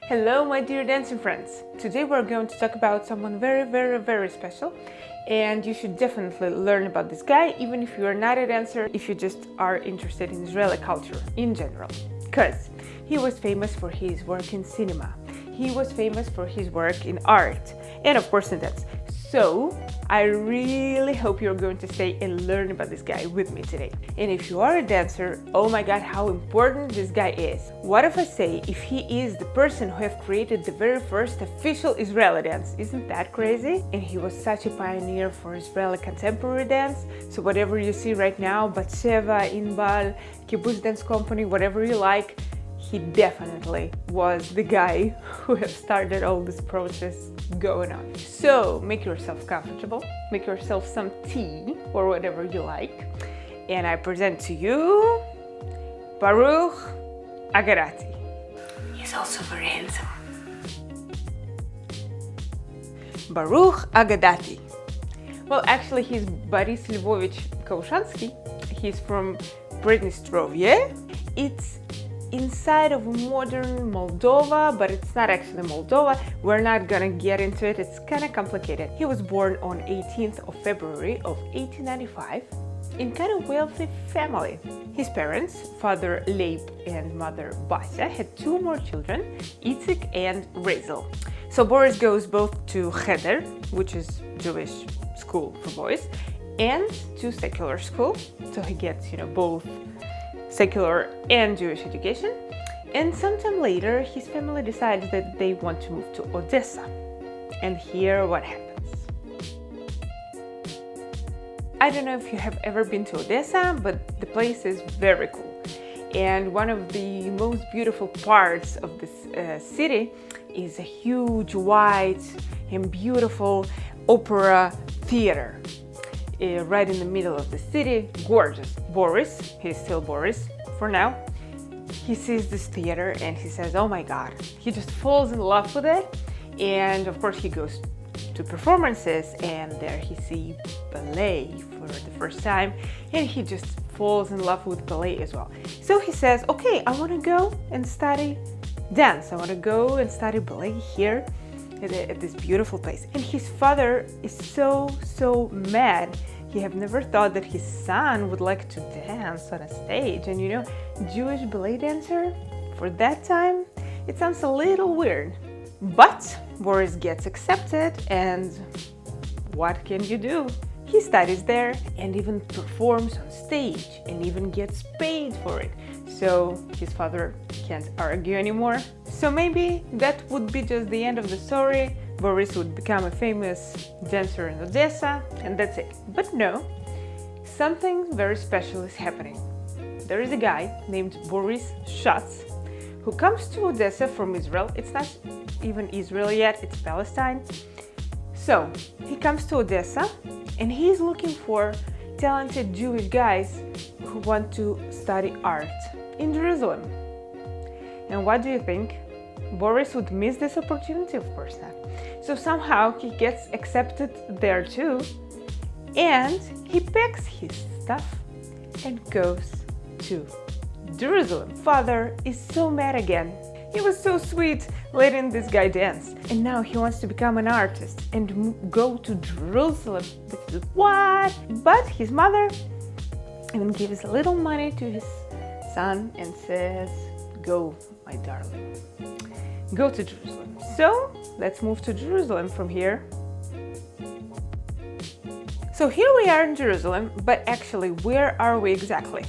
Hello, my dear dancing friends. Today we're going to talk about someone very special, and you should definitely learn about this guy, even if you are not a dancer, if you just are interested in Israeli culture in general. Because he was famous for his work in cinema, he was famous for his work in art, and of course in dance. So I really hope you're going to stay and learn about this guy with me today. And if you are a dancer, oh my god, how important this guy is. What if I say if he is the person who have created the very first official Israeli dance? Isn't that crazy? And he was such a pioneer for Israeli contemporary dance. So whatever you see right now, Batsheva, Inbal, Kibbutz Dance Company, whatever you like, he definitely was the guy who have started all this process going on. So make yourself comfortable, make yourself some tea or whatever you like, and I present to you Baruch Agadati. He's also very handsome. Baruch Agadati. Well, actually he's Boris Lvovich Kaushansky. He's from Pridnestrovye. It's inside of modern Moldova, but it's not actually Moldova. We're not gonna get into it, it's kind of complicated. He was born on 18th of February of 1895 in kind of wealthy family. His parents, father Leib and mother Basya, had two more children, Itzik and Rezel. So Boris goes both to Cheder, which is Jewish school for boys, and to secular school, so he gets, both secular and Jewish education. And sometime later, his family decides that they want to move to Odessa. And here what happens. I don't know if you have ever been to Odessa, but the place is very cool. And one of the most beautiful parts of this city is a huge, white and beautiful opera theater. Right in the middle of the city, gorgeous. Boris, he's still Boris for now, he sees this theater and he says, oh my god, he just falls in love with it. And of course he goes to performances and there he sees ballet for the first time and he just falls in love with ballet as well. So he says, okay, I want to go and study dance, I want to go and study ballet here at this beautiful place. And his father is so mad. He have never thought that his son would like to dance on a stage. And Jewish ballet dancer, for that time, it sounds a little weird. But Boris gets accepted, and what can you do? He studies there and even performs on stage and even gets paid for it. So his father can't argue anymore. So maybe that would be just the end of the story. Boris would become a famous dancer in Odessa and that's it. But no, something very special is happening. There is a guy named Boris Schatz who comes to Odessa from Israel. It's not even Israel yet, it's Palestine. So he comes to Odessa and he's looking for talented Jewish guys who want to study art in Jerusalem. And what do you think? Boris would miss this opportunity? Of course not. So somehow he gets accepted there too, and he packs his stuff and goes to Jerusalem. Father is so mad again. He was so sweet letting this guy dance, and now he wants to become an artist and go to Jerusalem. This is what? But his mother even gives a little money to his son and says, go, my darling, go to Jerusalem. So let's move to Jerusalem from here. So here we are in Jerusalem, but actually, where are we exactly?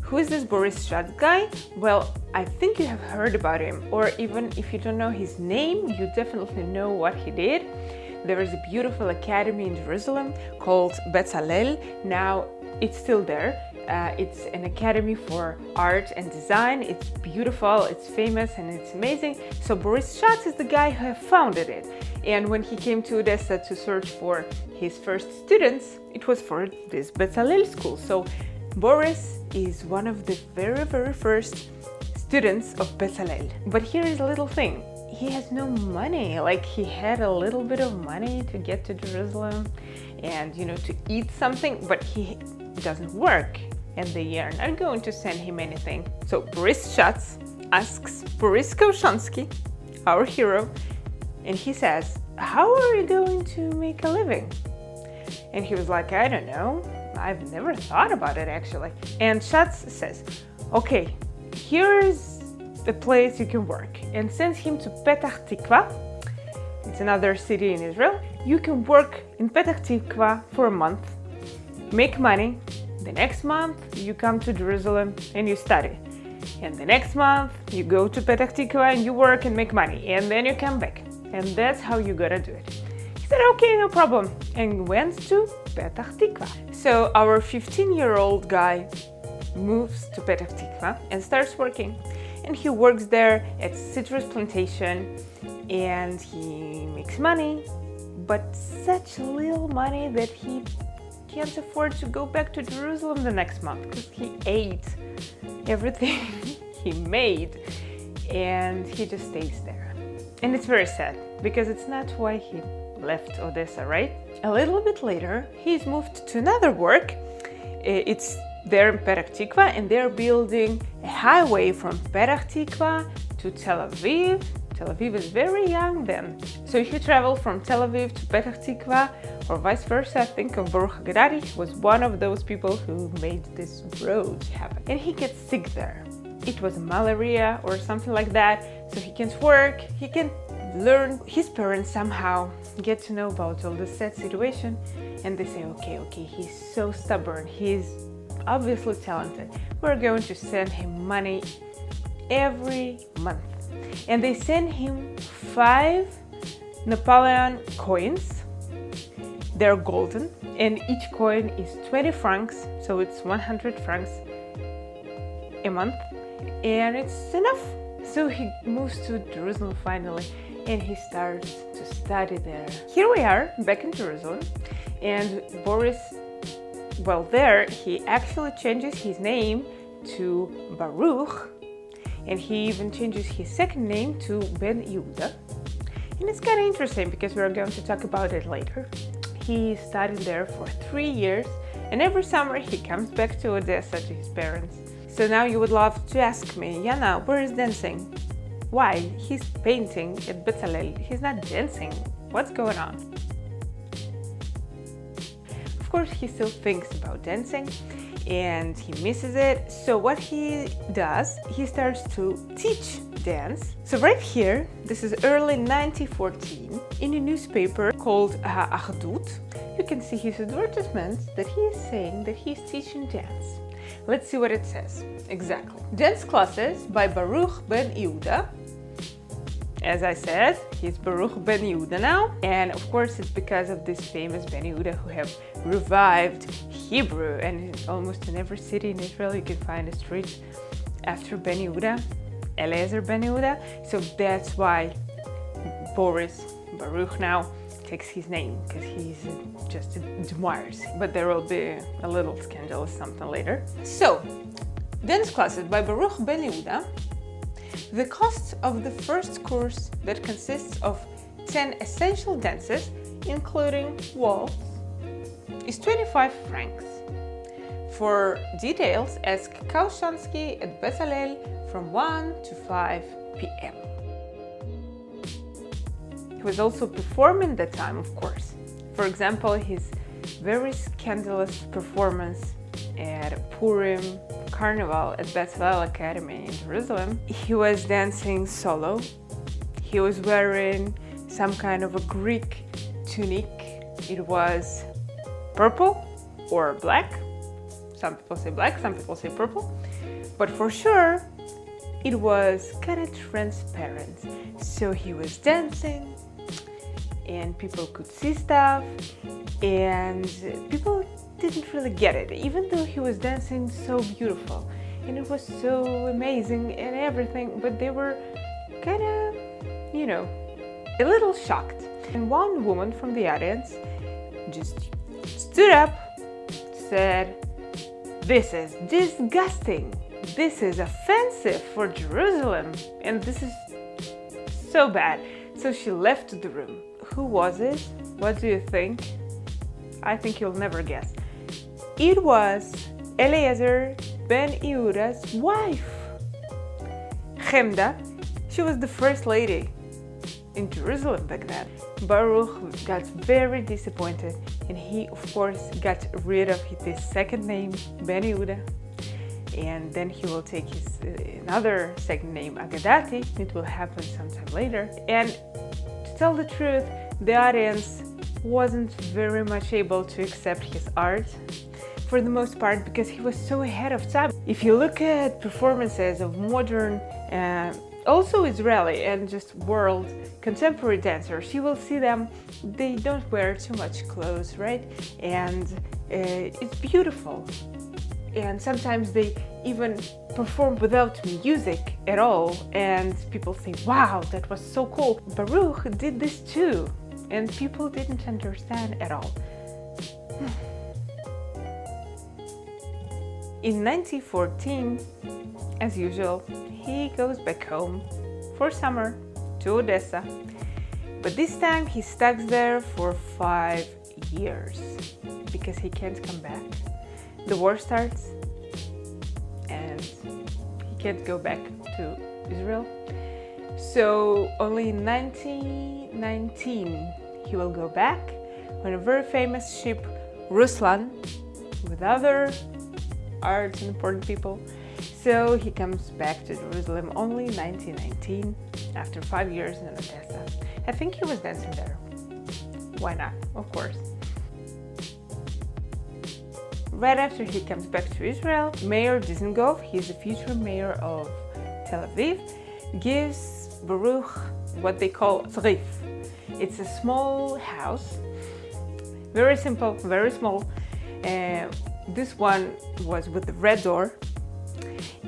Who is this Boris Schatz guy? Well, I think you have heard about him, or even if you don't know his name, you definitely know what he did. There is a beautiful academy in Jerusalem called Bezalel. Now it's still there. It's an academy for art and design. It's beautiful, it's famous, and it's amazing. So Boris Schatz is the guy who founded it. And when he came to Odessa to search for his first students, it was for this Bezalel school. So Boris is one of the very first students of Bezalel. But here is a little thing. He has no money. Like, he had a little bit of money to get to Jerusalem and, to eat something, but he doesn't work. And they are not going to send him anything. So Boris Schatz asks Boris Kaushansky, our hero, and he says, how are you going to make a living? And he was like, I don't know. I've never thought about it actually. And Schatz says, okay, here's a place you can work, and sends him to Petah Tikva. It's another city in Israel. You can work in Petah Tikva for a month, make money. The next month you come to Jerusalem and you study. And the next month you go to Petah Tikva and you work and make money. And then you come back. And that's how you gotta do it. He said, okay, no problem. And went to Petah Tikva. So our 15-year-old guy moves to Petah Tikva and starts working. And he works there at citrus plantation and he makes money, but such little money that he can't afford to go back to Jerusalem the next month because he ate everything he made and he just stays there. And it's very sad because it's not why he left Odessa, right? A little bit later, he's moved to another work. It's there in Petah Tikva, and they're building a highway from Petah Tikva to Tel Aviv. Tel Aviv is very young then. So he traveled from Tel Aviv to Petah Tikva, or vice versa. I think of Baruch Agadati was one of those people who made this road happen. And he gets sick there. It was malaria or something like that, so he can't work, he can't learn. His parents somehow get to know about all the sad situation, and they say, okay, he's so stubborn, he's obviously talented. We're going to send him money every month. And they send him 5 Napoleon coins. They're golden, and each coin is 20 francs, so it's 100 francs a month, and it's enough. So he moves to Jerusalem finally, and he starts to study there. Here we are, back in Jerusalem, and Boris, well, there he actually changes his name to Baruch, and he even changes his second name to Ben Yehuda. And it's kind of interesting because we're going to talk about it later. He studied there for 3 years, and every summer he comes back to Odessa to his parents. So now you would love to ask me, Yana, where is dancing? Why? He's painting at Bezalel. He's not dancing. What's going on? Of course, he still thinks about dancing and he misses it. So what he does, he starts to teach dance. So right here, this is early 1914, in a newspaper called Ha'achdut, you can see his advertisement that he is saying that he's teaching dance. Let's see what it says exactly. Dance classes by Baruch Ben Yehuda. As I said, he's Baruch Ben Yehuda now, and of course it's because of this famous Ben Yehuda who have revived Hebrew, and almost in every city in Israel you can find a street after Ben Yehuda, Eliezer Ben Yehuda. So that's why Baruch now takes his name, because he's just admires. But there will be a little scandalous something later. So, dance classes by Baruch Ben Yehuda. The cost of the first course, that consists of 10 essential dances, including waltz, is 25 francs. For details, ask Kaushansky at Bezalel from 1 to 5 p.m. He was also performing that time, of course. For example, his very scandalous performance at Purim Carnival at Bezalel Academy in Jerusalem. He was dancing solo. He was wearing some kind of a Greek tunic. It was purple or black. Some people say black, some people say purple. But for sure, it was kind of transparent. So he was dancing and people could see stuff, and people didn't really get it, even though he was dancing so beautiful and it was so amazing and everything, but they were kind of, a little shocked. And one woman from the audience just stood up, said, "This is disgusting, this is offensive for Jerusalem, and this is so bad." So she left the room. Who was it? What do you think? I think you'll never guess. It was Eliezer Ben Yehuda's wife, Chemda. She was the first lady in Jerusalem back then. Baruch got very disappointed, and he of course got rid of his second name, Ben Yehuda, and then he will take his another second name, Agadati. It will happen sometime later. And to tell the truth, the audience wasn't very much able to accept his art for the most part, because he was so ahead of time. If you look at performances of modern, also Israeli and just world contemporary dancers, you will see them, they don't wear too much clothes, right? And it's beautiful. And sometimes they even perform without music at all, and people say, wow, that was so cool. Baruch did this too, and people didn't understand at all. In 1914, as usual, he goes back home for summer to Odessa, but this time he stuck there for 5 years because he can't come back. The war starts and he can't go back to Israel. So only in 1919 he will go back on a very famous ship, Ruslan, with other art and important people. So he comes back to Jerusalem only in 1919 after 5 years in Odessa. I think he was dancing there. Why not? Of course. Right after he comes back to Israel, Mayor Dizengoff, he's the future mayor of Tel Aviv, gives Baruch what they call tzrif. It's a small house, very simple, very small. This one was with the red door,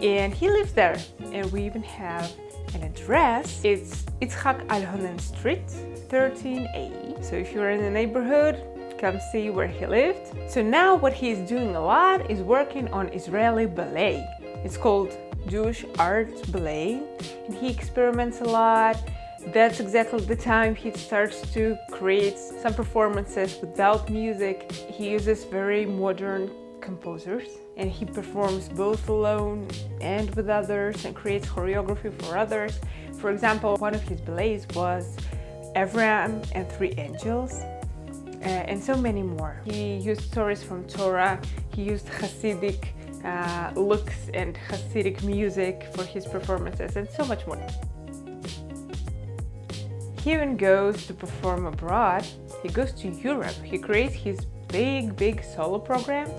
and he lives there. And we even have an address. It's Yitzhak Alhonen Street, 13A. So if you're in the neighborhood, come see where he lived. So now what he's doing a lot is working on Israeli ballet. It's called Jewish Art Ballet, and he experiments a lot. That's exactly the time he starts to create some performances without music. He uses very modern composers, and he performs both alone and with others and creates choreography for others. For example, one of his ballets was Abraham and 3 Angels, and so many more. He used stories from Torah, he used Hasidic looks and Hasidic music for his performances, and so much more. He even goes to perform abroad. He goes to Europe. He creates his big solo program,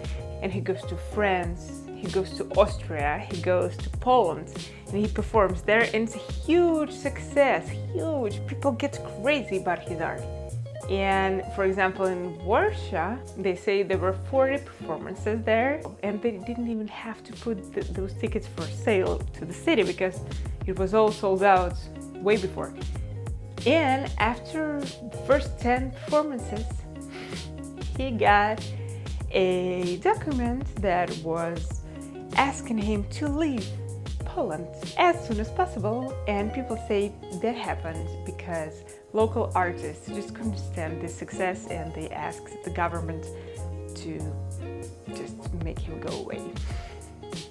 and he goes to France, he goes to Austria, he goes to Poland, and he performs there, and it's a huge success, huge. People get crazy about his art. And for example, in Warsaw, they say there were 40 performances there, and they didn't even have to put those tickets for sale to the city because it was all sold out way before. And after the first 10 performances, he got a document that was asking him to leave Poland as soon as possible. And people say that happened because local artists just couldn't stand this success, and they asked the government to just make him go away.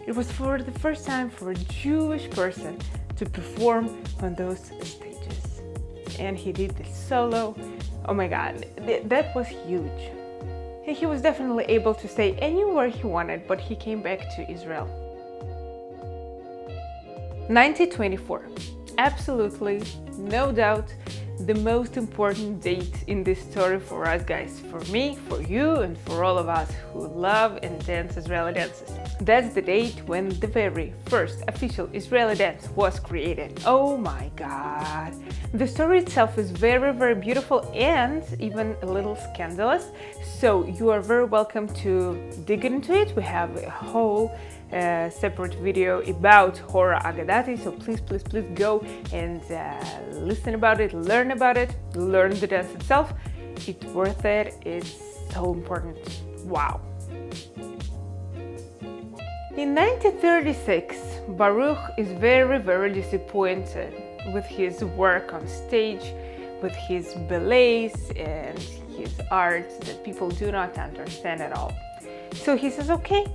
It was for the first time for a Jewish person to perform on those stages, and he did this solo. Oh my God, that was huge. He was definitely able to stay anywhere he wanted, but he came back to Israel. 1924, absolutely, no doubt, the most important date in this story for us guys, for me, for you, and for all of us who love and dance Israeli dances. That's the date when the very first official Israeli dance was created. Oh my God! The story itself is very beautiful and even a little scandalous, so you are very welcome to dig into it. We have a whole separate video about ROI Agadati, so please go and listen about it, learn the dance itself. It's worth it. It's so important. Wow. In 1936, Baruch is very disappointed with his work on stage, with his ballets and his art that people do not understand at all. So he says, okay,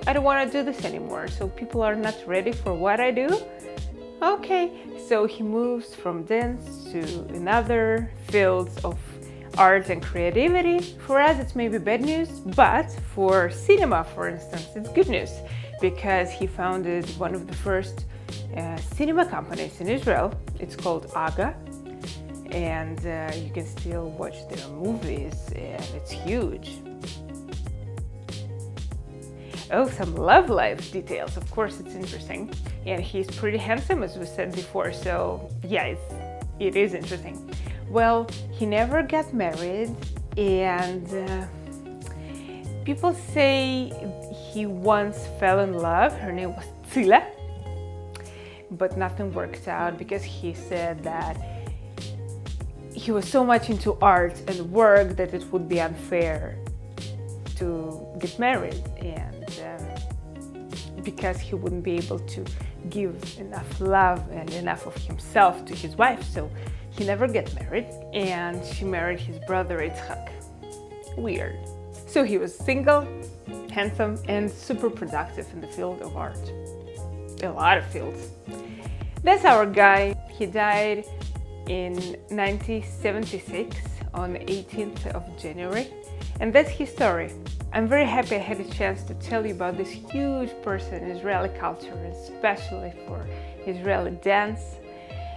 I don't want to do this anymore. So people are not ready for what I do. Okay, so he moves from dance to another fields of art and creativity. For us, it's maybe bad news, but for cinema, for instance, it's good news because he founded one of the first cinema companies in Israel. It's called AGA, and you can still watch their movies, and it's huge. Oh, some love life details. Of course, it's interesting. And he's pretty handsome, as we said before, so yeah, it is interesting. Well, he never got married, and people say he once fell in love. Her name was Tzila, but nothing worked out because he said that he was so much into art and work that it would be unfair to get married, and because he wouldn't be able to give enough love and enough of himself to his wife, so he never got married, and she married his brother Yitzhak. Weird. So he was single, handsome, and super productive in the field of art. A lot of fields. That's our guy. He died in 1976 on the 18th of January, and that's his story. I'm very happy I had a chance to tell you about this huge person in Israeli culture, especially for Israeli dance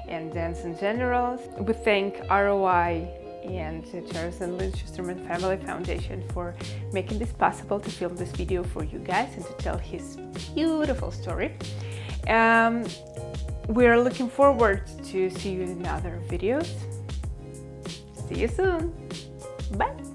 and dance in general. We thank ROI and Charles and Lynn Schusterman Family Foundation for making this possible to film this video for you guys and to tell his beautiful story. We're looking forward to see you in other videos. See you soon. Bye.